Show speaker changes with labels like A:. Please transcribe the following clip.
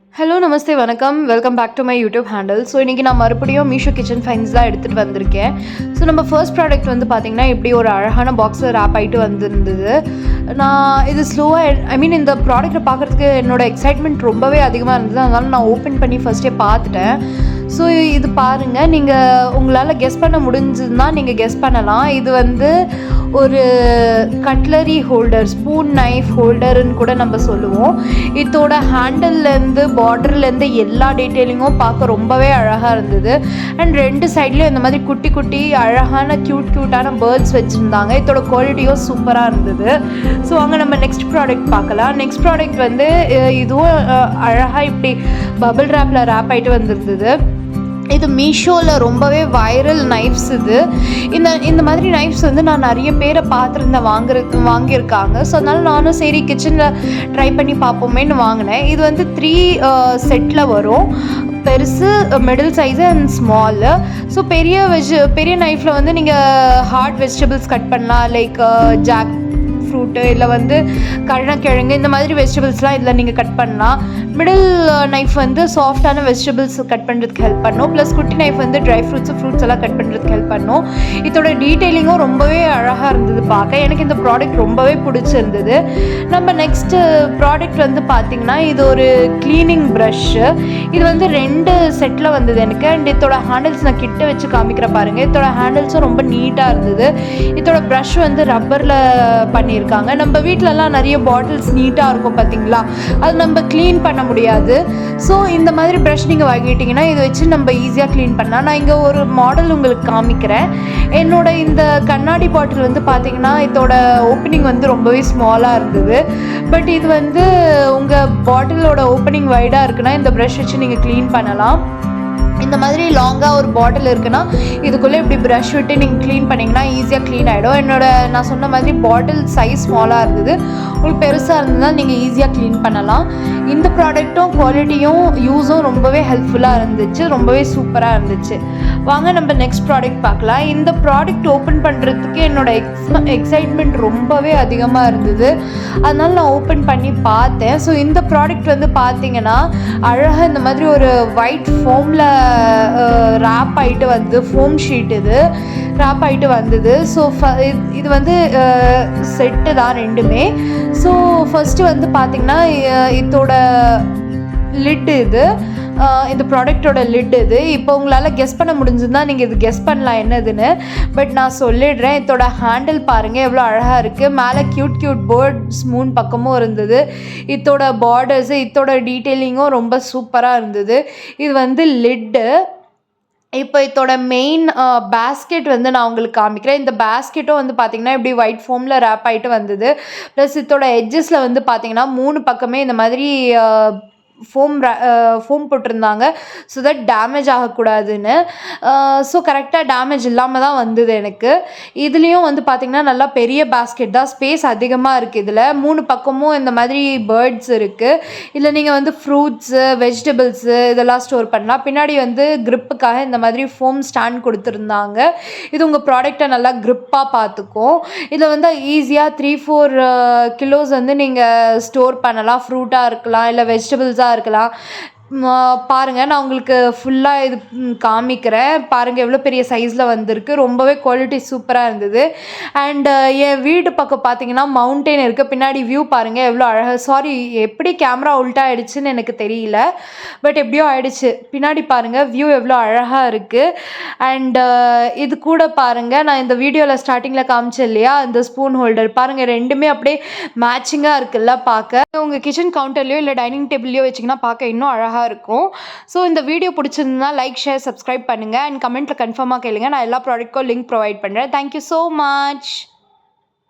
A: Hello நமஸ்தே வணக்கம் welcome back to my YouTube handle. So இன்றைக்கி நான் மறுபடியும் மீஷோ கிச்சன் ஃபைன்ஸ் தான் எடுத்துகிட்டு வந்திருக்கேன். ஸோ நம்ம ஃபர்ஸ்ட் ப்ராடக்ட் வந்து பார்த்திங்கன்னா இப்படி ஒரு அழகான பாக்ஸில் ரேப் ஆகிட்டு வந்திருந்தது. நான் இது ஸ்லோவாக இந்த ப்ராடக்ட்டை பார்க்குறதுக்கு என்னோடய எக்ஸைட்மெண்ட் ரொம்பவே அதிகமாக இருந்தது. அதனால் நான் ஓப்பன் பண்ணி ஃபஸ்ட்டே பார்த்துட்டேன். ஸோ இது பாருங்கள், நீங்கள் உங்களால் கெஸ் பண்ண முடிஞ்சதுன்னா நீங்கள் கெஸ் பண்ணலாம். இது வந்து ஒரு கட்லரி ஹோல்டர், ஸ்பூன் நைஃப் ஹோல்டர்னு கூட நம்ம சொல்லுவோம். இதோட ஹேண்டில்லேருந்து பார்டர்லேருந்து எல்லா டீட்டெயிலிங்கும் பார்க்க ரொம்பவே அழகாக இருந்தது. அண்ட் ரெண்டு சைட்லேயும் இந்த மாதிரி குட்டி குட்டி அழகான க்யூட்டான பேர்ட்ஸ் வச்சுருந்தாங்க. இதோட குவாலிட்டியும் சூப்பராக இருந்தது. ஸோ அங்கே நம்ம நெக்ஸ்ட் ப்ராடக்ட் பார்க்கலாம். நெக்ஸ்ட் ப்ராடக்ட் வந்து இதுவும் அழகாக இப்படி பபிள் ரேப்பில் ரேப் ஆகிட்டு வந்திருந்தது. இது மீஷோவில் ரொம்பவே வைரல் நைஃப்ஸ். இந்த மாதிரி நைஃப்ஸ் வந்து நான் நிறைய பேரை பார்த்துருந்தேன் வாங்கியிருக்காங்க. ஸோ அதனால் நானும் சரி கிச்சனில் ட்ரை பண்ணி பார்ப்போமேன்னு வாங்கினேன். இது வந்து 3 செட்டில் வரும், பெருசு, middle size and small. So பெரிய நைஃப்பில் வந்து நீங்கள் ஹார்ட் வெஜிடபிள்ஸ் கட் பண்ணலாம், லைக் ஜாக் ஃப்ரூட்டு இல்லை வந்து கருணக்கிழங்கு, இந்த மாதிரி வெஜிடபிள்ஸ்லாம் இதில் நீங்கள் கட் பண்ணலாம். மிடில் நைஃப் வந்து சாஃப்டான வெஜிடபிள்ஸ் கட் பண்ணுறதுக்கு ஹெல்ப் பண்ணும். ப்ளஸ் குட்டி நைஃப் வந்து ட்ரை ஃப்ரூட்ஸ் எல்லாம் கட் பண்ணுறதுக்கு ஹெல்ப் பண்ணும். இதோட டீட்டெயிலிங்கும் ரொம்பவே அழகாக இருந்தது பார்க்க. எனக்கு இந்த ப்ராடக்ட் ரொம்பவே பிடிச்சிருந்தது. நம்ம நெக்ஸ்ட்டு ப்ராடக்ட் வந்து பார்த்திங்கன்னா இது ஒரு க்ளீனிங் ப்ரஷ்ஷு. இது வந்து 2 செட்டில் வந்தது எனக்கு. அண்ட் இதோட ஹேண்டில்ஸ் நான் கிட்ட வச்சு காமிக்கிற பாருங்கள். இதோட ஹேண்டில்ஸும் ரொம்ப நீட்டாக இருந்தது. இதோட ப்ரஷ் வந்து ரப்பரில் பண்ணியிருக்காங்க. நம்ம வீட்டிலலாம் நிறைய பாட்டில்ஸ் நீட்டாக இருக்கும் பார்த்தீங்களா, அது நம்ம க்ளீன் பண்ண முடியாது. ஸோ இந்த மாதிரி ப்ரஷ் நீங்கள் வாங்கிட்டீங்கன்னா இதை வச்சு நம்ம ஈஸியாக க்ளீன் பண்ணலாம். நான் இங்கே ஒரு மாடல் உங்களுக்கு காமிக்கிறேன். என்னோட இந்த கண்ணாடி பாட்டில் வந்து பார்த்தீங்கன்னா இதோட ஓப்பனிங் வந்து ரொம்பவே ஸ்மாலாக இருந்தது. பட் இது வந்து உங்கள் பாட்டிலோட ஓப்பனிங் வைடாக இருக்குன்னா இந்த ப்ரஷ் வச்சு நீங்கள் க்ளீன் பண்ணலாம். இந்த மாதிரி லாங்காக ஒரு பாட்டில் இருக்குன்னா இதுக்குள்ளே இப்படி ப்ரஷ் விட்டு நீங்கள் க்ளீன் பண்ணிங்கன்னா ஈஸியாக க்ளீன் ஆகிடும். நான் சொன்ன மாதிரி பாட்டில் சைஸ் ஸ்மாலாக இருந்தது. உங்களுக்கு பெருசாக இருந்ததுனால் நீங்கள் ஈஸியாக க்ளீன் பண்ணலாம். இந்த ப்ராடக்ட்டும் குவாலிட்டியும் யூஸும் ரொம்பவே ஹெல்ப்ஃபுல்லாக இருந்துச்சு, ரொம்பவே சூப்பராக இருந்துச்சு. வாங்க நம்ம நெக்ஸ்ட் ப்ராடக்ட் பார்க்கலாம். இந்த ப்ராடக்ட் ஓப்பன் பண்ணுறதுக்கு என்னோடய எக்ஸைட்மெண்ட் ரொம்பவே அதிகமாக இருந்தது. அதனால் நான் ஓப்பன் பண்ணி பார்த்தேன். ஸோ இந்த ப்ராடக்ட் வந்து பார்த்திங்கன்னா அழகாக இந்த மாதிரி ஒரு ஒயிட் ஃபோமில் ரேப் ஆகிட்டு வந்து ஃபோம் ஷீட் இது ரேப் ஆகிட்டு வந்தது. ஸோ இது வந்து செட்டு தான் ரெண்டுமே. ஸோ ஃபஸ்ட்டு வந்து பார்த்திங்கன்னா இதோட லிட் இந்த ப்ராடக்டோட லிட் இது. இப்போ உங்களால் கெஸ் பண்ண முடிஞ்சதுன்னா நீங்கள் இது கெஸ் பண்ணலாம் என்னதுன்னு. பட் நான் சொல்லிடுறேன். இதோட ஹேண்டில் பாருங்கள் எவ்வளோ அழகாக இருக்குது. மேலே க்யூட் பேர்ட்ஸ் 3 பக்கமும் இருந்தது. இதோட பார்டர்ஸு, இதோட டீட்டெயிலிங்கும் ரொம்ப சூப்பராக இருந்தது. இது வந்து லிட்டு. இப்போ இதோட மெயின் பேஸ்கெட் வந்து நான் உங்களுக்கு காமிக்கிறேன். இந்த பேஸ்கெட்டும் வந்து பார்த்திங்கன்னா இப்படி ஒயிட் ஃபோமில் ரேப் ஆகிட்டு வந்தது. ப்ளஸ் இதோட எட்ஜஸில் வந்து பார்த்திங்கன்னா 3 பக்கமே இந்த மாதிரி ஃபோம் போட்டிருந்தாங்க. ஸோ தட் டேமேஜ் ஆகக்கூடாதுன்னு. ஸோ கரெக்டாக டேமேஜ் இல்லாமல் தான் வந்தது எனக்கு. இதுலேயும் வந்து பார்த்திங்கன்னா நல்லா பெரிய பேஸ்கெட் தான், ஸ்பேஸ் அதிகமாக இருக்குது. இதில் 3 பக்கமும் இந்த மாதிரி பேர்ட்ஸ் இருக்குது. இதில் நீங்கள் வந்து ஃப்ரூட்ஸு, வெஜிடபிள்ஸு இதெல்லாம் ஸ்டோர் பண்ணலாம். பின்னாடி வந்து க்ரிப்புக்காக இந்த மாதிரி ஃபோம் ஸ்டாண்ட் கொடுத்துருந்தாங்க. இது உங்கள் ப்ராடக்டை நல்லா க்ரிப்பாக பார்த்துக்கும். இதில் வந்து ஈஸியாக 3-4 கிலோஸ் வந்து நீங்கள் ஸ்டோர் பண்ணலாம். ஃப்ரூட்டாக இருக்கலாம், இல்லை வெஜிடபிள்ஸாக இருக்கலாம். பாருங்கள், நான் உங்களுக்கு ஃபுல்லாக இது காமிக்கிறேன். பாருங்கள் எவ்வளோ பெரிய சைஸில் வந்திருக்கு. ரொம்பவே குவாலிட்டி சூப்பராக இருந்தது. அண்டு என் வீடு பக்கம் பார்த்தீங்கன்னா மவுண்டெயின் இருக்குது. பின்னாடி வியூ பாருங்கள் எவ்வளோ அழகாக. சாரி, எப்படி கேமரா உல்ட்டா ஆகிடுச்சின்னு எனக்கு தெரியல. பட் எப்படியோ ஆகிடுச்சு. பின்னாடி பாருங்கள் வியூ எவ்வளோ அழகாக இருக்குது. அண்டு இது கூட பாருங்கள், நான் இந்த வீடியோவில் ஸ்டார்டிங்கில் காமிச்சேன் இல்லையா, இந்த ஸ்பூன் ஹோல்டர் பாருங்கள், ரெண்டுமே அப்படியே மேட்சிங்காக இருக்குல்ல பார்க்க. உங்கள் கிச்சன் கவுண்டர்லையோ இல்லை டைனிங் டேபிள்லையோ வச்சிங்கன்னா பார்க்க இன்னும் அழகாக இருக்கும். ஸோ இந்த வீடியோ பிடிச்சிருந்தா லைக், ஷேர், சப்ஸ்கிரைப் பண்ணுங்கள். அண்ட் கமெண்ட்டில் கன்ஃபார்மாக கேளுங்க. நான் எல்லா ப்ராடக்ட்க்கும் லிங்க் ப்ரொவைட் பண்ணுறேன். Thank you so much.